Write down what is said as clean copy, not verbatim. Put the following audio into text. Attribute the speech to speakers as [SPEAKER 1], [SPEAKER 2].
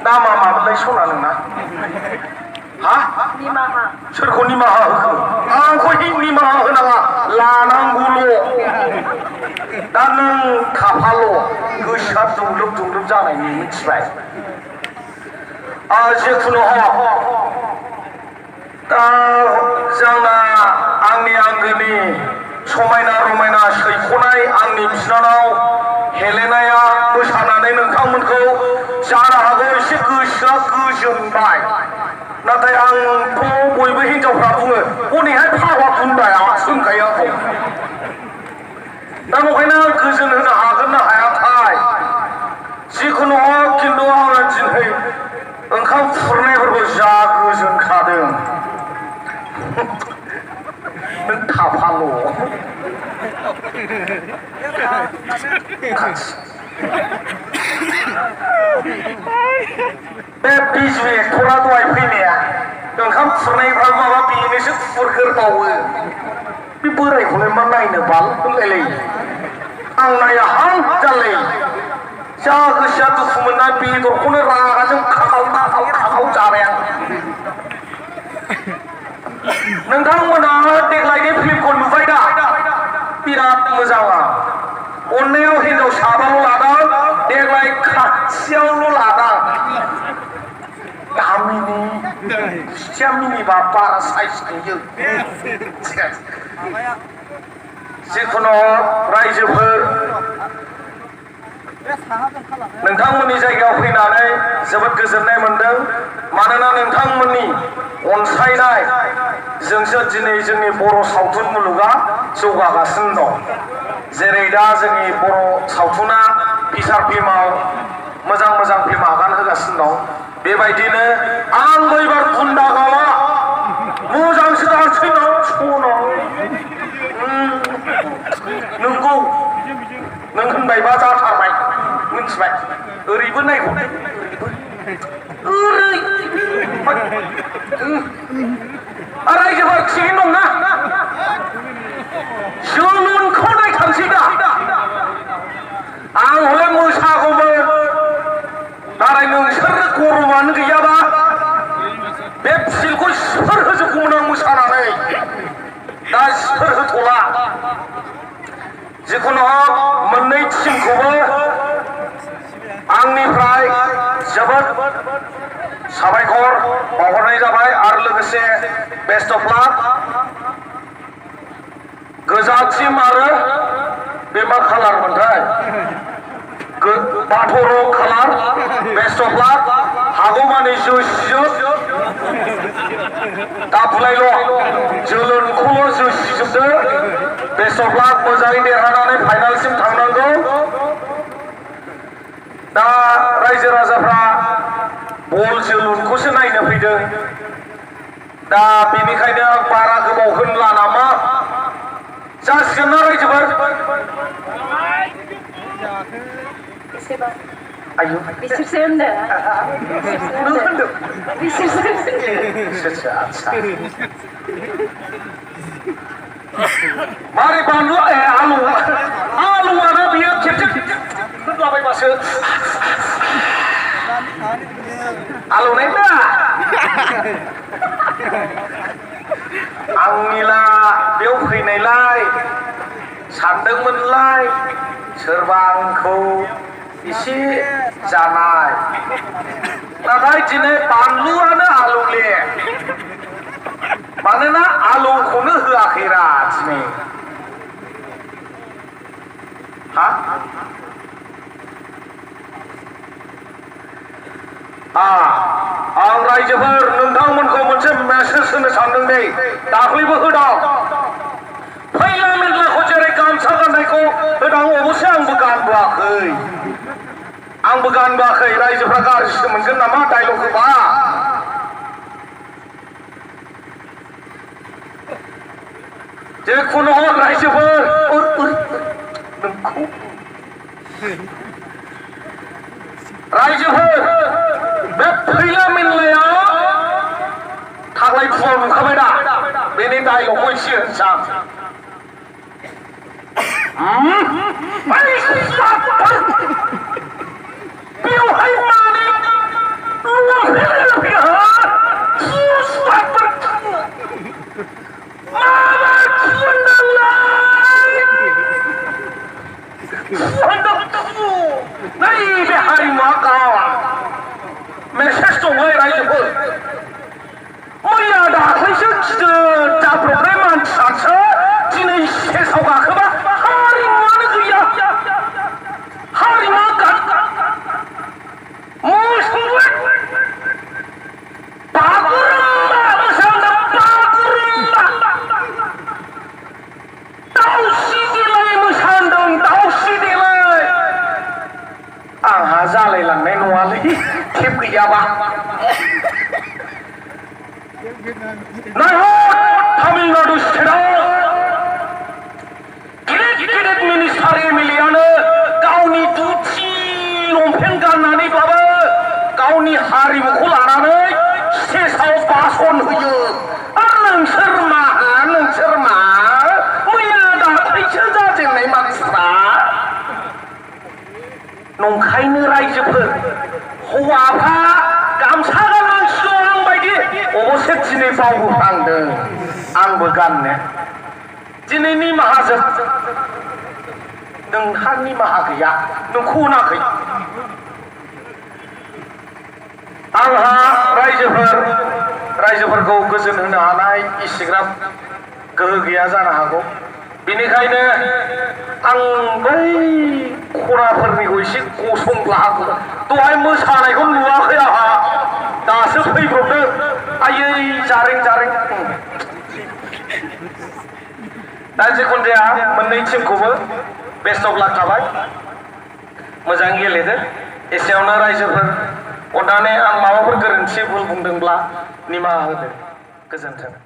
[SPEAKER 1] नामा माबालाय सना नोंना हा
[SPEAKER 2] निमाहा
[SPEAKER 1] सोरखौ निमाहा होखो आंखौ निमाहा होनाङा लानांगौल' दा नों थाफाल' गोसोआ दुंलोब जानायनि मिथिबाय जिखुनु हक दा जोंना आंनि आंगोनि समायना रमायना सैख'नाय आंनि बिनानाव हेलेनाया मोसानानै नोंथांमोनखौ जानो हागौ एसे गोसोआ गोजोनबाय नाथाय आंथ' बयबो हिनजावफ्रा बुङो हनैहाय फावा बुंबाय सोंखायो आंखौ दा नंखायनो आं गोजोन होनो हागोन ना हायाथाय जिखुनु हक खिन्थु आङो दिनै ओंखाम खुरनायफोरखौ जा गोजोनखादों नों थाफाल' बे बिजु एक्टरा दहाय फैनाया ओंखाम खुरनायफ्रा माबा बेनोसो खुरगोरबावो बे बोरायखौलाय मा नायनो बाल होनलायलायो आं नाया हां जालायो जा गोसोआ दुखु मोनना बेदरखौनो रागाजों खाखाव जाबाय आं नोंथांमोना देग्लायनि फिल्मखौ नुबाय दा बिराद मोजां अननायाव हिनजाव साबाल' लादों देग्लाय खाथियावल' लादों गामिनि गुस्थिया मिनिबा बारा साइज नुयो जिखुनु रायजोफोर नोंथांमोननि जायगायाव फैनानै जोबोद गोजोननाय मोनदों मानोना नोंथांमोननि अनसायनाय जोंसो दिनै जोंनि बर' सावथुन मुलुगा जौगागासिनो दं जेरै दा जोंनि बर' सावथुना फिसार फिल्माव मोजां फिल्म आगान होगासिनो दं बेबायदिनो आंबो एबार गुन्दा गाला मोजांसो दासै ना सना नोंगौ नों होनबायबा जाथारबाय मिथिबाय ओरैबो नायहरदो ओरै रायजोफोर थिगैनो दंना जोलुनखौ नायखानोसै दा आं हले मोसागौमोन नाथाय नोंसोरनो गरमानो गैयाबा बे फिल्डखौ सिफोर होजोबगौमोन आं मोसानानै दा सिफोर होथ'ला जिखुनु हक मोननै टिमखौबो आंनिफ्राय जोबोद साबायखर बावहरनाय जाबाय आरो लोगोसे बेस्ट अफ लाक गोजा टिम आरो बे मा कालार मोनथाय बाथ' रं कालार बेस्ट अफ लाक हागौमानि जोसिजोब दा बुलायल' जोलुरखौल' जोसिजोबदो बेस्ट अफ लाक मोजाङै देरहानानै फाइनालसिम थांनांगौ दा रायजो राजाफ्रा बल जोलुरखौसो नायनो फैदों दा बेनिखायनो आं बारा गोबाव होनला नामा जासिगोन ना रायजोफोर आयु
[SPEAKER 2] बिसोरसो होनदों
[SPEAKER 1] नों होनदों
[SPEAKER 2] बिसोरसो
[SPEAKER 1] आच्छा मारै बानलु आलुआनो बियो खेबसे होनलाबायबासो आलौनाय दा आंनिला बेयाव फैनायलाय सानदोंमोनलाय सोरबा आंखौ एसे जानाय नाथाय दिनै बानलुआनो आलौले मानोना आलौखौनो होआखैरा दिनै हा आं रायजोफोर नोंथांमोनखौ मोनसे मेसेज होनो सानदों दे दाख्लैबो होदां फैला मेरलाखौ जेरै गामसा गाननायखौ होदां अबसे आंबो गानबोआखै रायजोफ्रा गाज्रिसो मोनगोन नामा डायलग होबा जेखुनु हक रायजोफोर रायजोफोर बे फैला मेनलाया थाग्लाय फुङाव नुखाबाय दा बेनि डायलगखौ एसे होनसां बेवहाय माने गैयाबा तामिलनाडु स्टेटआव गिदिर मिनिस्टार एमएलएआनो गावनि दुथि लंपेन्ट गाननानैब्लाबो गावनि हारिमुखौ लानानै स्टेजआव भाषण होयो आरो नोंसोर मा मैया दाख्लैसो जाजेननाय मानसिफ्रा नंखायनो रायजोफोर हौवाफ्रा गामसा गाननांसिगौ आंबायदि अबसे दिनै बावबोफ्लांदों आंबो गाननो दिनै निमाहा जोब नोंहा निमाहा गैया नोंखौ होनाखै आंहा रायजोफोरखौ गोजोन होनो हानाय इसिग्राब गोहो गैया जानो हागौ बेनिखायनो आं बै खनाफोरनिखौ एसे गसंब्ला दहाय मोसानायखौ नुवाखै आंहा दासो फैब्रबदों आयै जारें दा जिखुनु जाया मोननै टिमखौबो बेस्ट अफ लाक थाबाय मोजां गेलेदो एसेयावनो रायजोफोर अन्नानै आं माबाफोर गोरोन्थि भुल बुंदोंब्ला निमाहा होदो गोजोन्थों